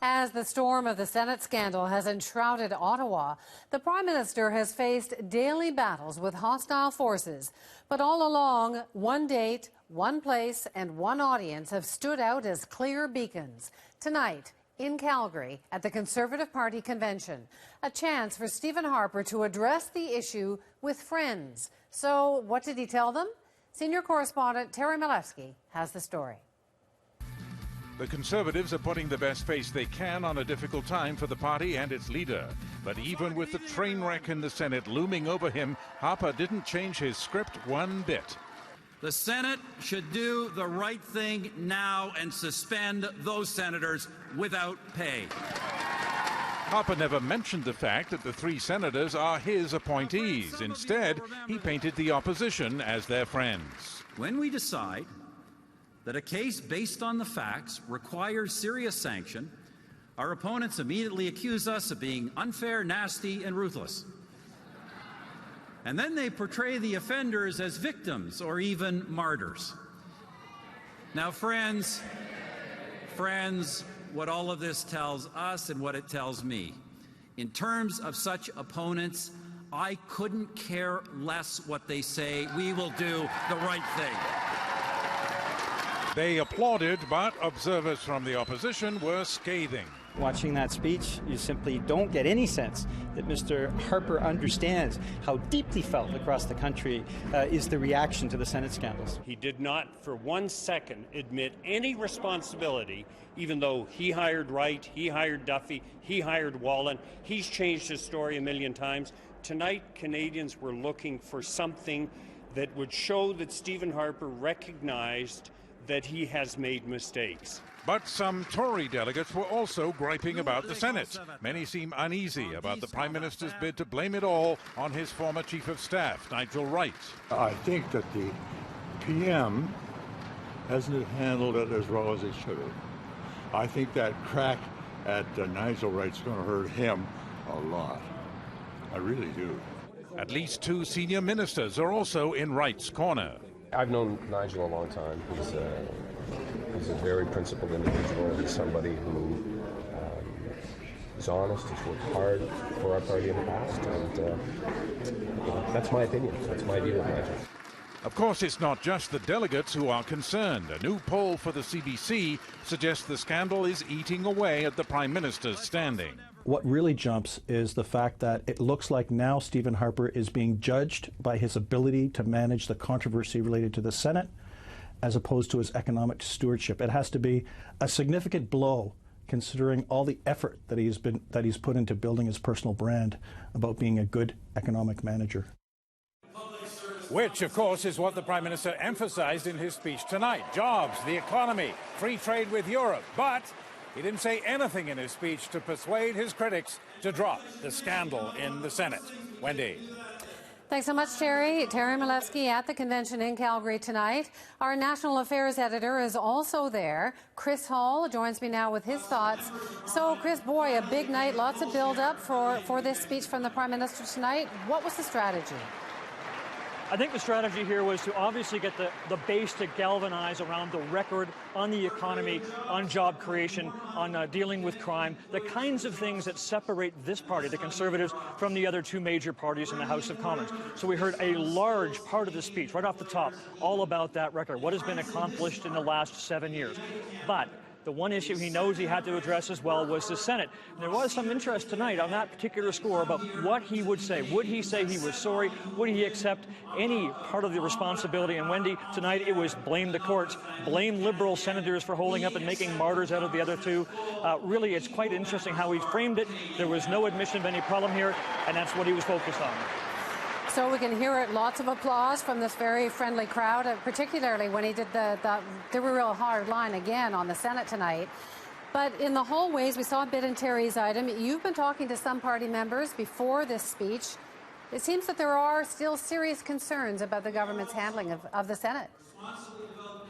As the storm of the Senate scandal has enshrouded Ottawa, the Prime Minister has faced daily battles with hostile forces. But all along, one date, one place, and one audience have stood out as clear beacons. Tonight, in Calgary, at the Conservative Party convention, a chance for Stephen Harper to address the issue with friends. So, what did he tell them? Senior correspondent Terry Milewski has the story. The Conservatives are putting the best face they can on a difficult time for the party and its leader. But even with the train wreck in the Senate looming over him, Harper didn't change his script one bit. The Senate should do the right thing now and suspend those senators without pay. Harper never mentioned the fact that the three senators are his appointees. Instead, he painted the opposition as their friends. When we decide that a case based on the facts requires serious sanction, our opponents immediately accuse us of being unfair, nasty, and ruthless. And then they portray the offenders as victims or even martyrs. Now, friends, what all of this tells us and what it tells me, in terms of such opponents, I couldn't care less what they say. We will do the right thing. They applauded, but observers from the opposition were scathing. Watching that speech, you simply don't get any sense that Mr. Harper understands how deeply felt across the country is the reaction to the Senate scandals. He did not for 1 second admit any responsibility, even though he hired Wright, he hired Duffy, he hired Wallen. He's changed his story a million times. Tonight, Canadians were looking for something that would show that Stephen Harper recognized that he has made mistakes. But some Tory delegates were also griping about the Senate. Many seem uneasy about the Prime Minister's bid to blame it all on his former Chief of Staff, Nigel Wright. I think that the PM hasn't handled it as well as he should have. I think that crack at Nigel Wright's going to hurt him a lot. I really do. At least two senior ministers are also in Wright's corner. I've known Nigel a long time. He's a very principled individual. He's somebody who is honest. He's worked hard for our party in the past, and that's my opinion. That's my view of Nigel. Of course, it's not just the delegates who are concerned. A new poll for the CBC suggests the scandal is eating away at the Prime Minister's standing. What really jumps is the fact that it looks like now Stephen Harper is being judged by his ability to manage the controversy related to the Senate as opposed to his economic stewardship. It has to be a significant blow considering all the effort that he's put into building his personal brand about being a good economic manager. Which, of course, is what the Prime Minister emphasized in his speech tonight. Jobs, the economy, free trade with Europe. But he didn't say anything in his speech to persuade his critics to drop the scandal in the Senate. Wendy. Thanks so much, Terry. Terry Milewski at the convention in Calgary tonight. Our national affairs editor is also there. Chris Hall joins me now with his thoughts. So, Chris, boy, a big night, lots of build-up for this speech from the Prime Minister tonight. What was the strategy? I think the strategy here was to obviously get the base to galvanize around the record on the economy, on job creation, on dealing with crime, the kinds of things that separate this party, the Conservatives, from the other two major parties in the House of Commons. So we heard a large part of the speech, right off the top, all about that record, what has been accomplished in the last 7 years. But the one issue he knows he had to address as well was the Senate. And there was some interest tonight on that particular score about what he would say. Would he say he was sorry? Would he accept any part of the responsibility? And Wendy, tonight it was blame the courts, blame Liberal senators for holding up and making martyrs out of the other two. Really, it's quite interesting how he framed it. There was no admission of any problem here, and that's what he was focused on. So we can hear it, lots of applause from this very friendly crowd, particularly when he did the real hard line again on the Senate tonight. But in the hallways, we saw a bit in Terry's item. You've been talking to some party members before this speech. It seems that there are still serious concerns about the government's handling of the Senate.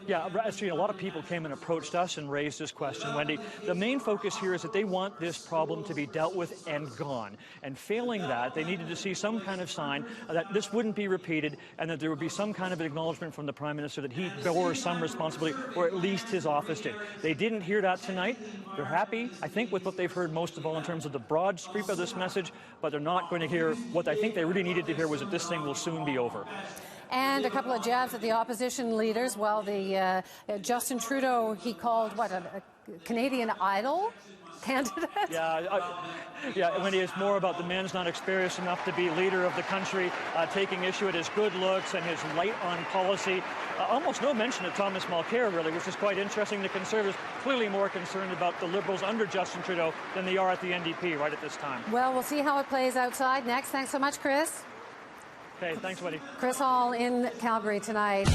Yeah, actually, a lot of people came and approached us and raised this question, Wendy. The main focus here is that they want this problem to be dealt with and gone. And failing that, they needed to see some kind of sign that this wouldn't be repeated and that there would be some kind of acknowledgement from the Prime Minister that he bore some responsibility, or at least his office did. They didn't hear that tonight. They're happy, I think, with what they've heard most of all in terms of the broad sweep of this message, but they're not going to hear what I think they really needed to hear was that this thing will soon be over. And a couple of jabs at the opposition leaders. Well, the Justin Trudeau, he called, what, a Canadian Idol candidate? Yeah, Wendy, it's more about the man's not experienced enough to be leader of the country, taking issue at his good looks and his light on policy. Almost no mention of Thomas Mulcair, really, which is quite interesting. The Conservatives clearly more concerned about the Liberals under Justin Trudeau than they are at the NDP right at this time. Well, we'll see how it plays outside next. Thanks so much, Chris. Okay, thanks, Wendy. Chris Hall in Calgary tonight.